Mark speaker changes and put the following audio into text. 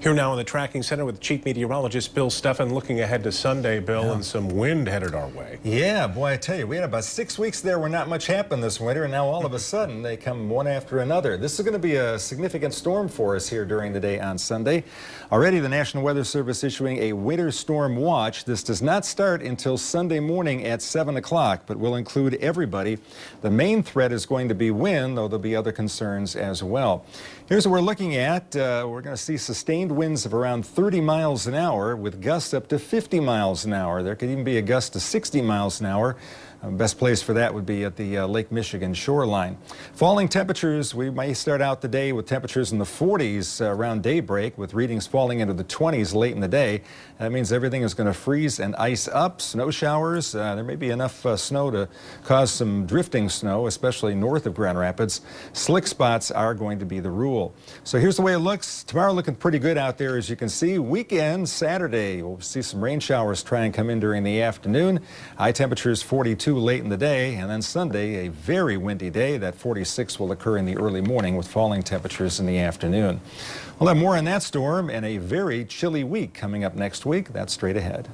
Speaker 1: Here now in the tracking center with Chief Meteorologist Bill Steffen, looking ahead to Sunday, Bill, and some wind headed our way.
Speaker 2: Yeah, boy, I tell you, we had about 6 weeks there where not much happened this winter, and now all of a sudden they come one after another. This is going to be a significant storm for us here during the day on Sunday. Already the National Weather Service issuing a winter storm watch. This does not start until Sunday morning at 7 o'clock, but will include everybody. The main threat is going to be wind, though there'll be other concerns as well. Here's what we're looking at. We're going to see sustained winds of around 30 miles an hour with gusts up to 50 miles an hour. There could even be a gust to 60 miles an hour. Best place for that would be at the Lake Michigan shoreline. Falling temperatures, we may start out the day with temperatures in the 40s around daybreak, with readings falling into the 20s late in the day. That means everything is going to freeze and ice up. Snow showers, there may be enough snow to cause some drifting snow, especially north of Grand Rapids. Slick spots are going to be the rule. So here's the way it looks. Tomorrow looking pretty good out there, as you can see. Weekend, Saturday, we'll see some rain showers try and come in during the afternoon. High temperatures 42 late in the day, and then Sunday, a very windy day. That 46 will occur in the early morning with falling temperatures in the afternoon. We'll have more on that storm and a very chilly week coming up next week. That's straight ahead.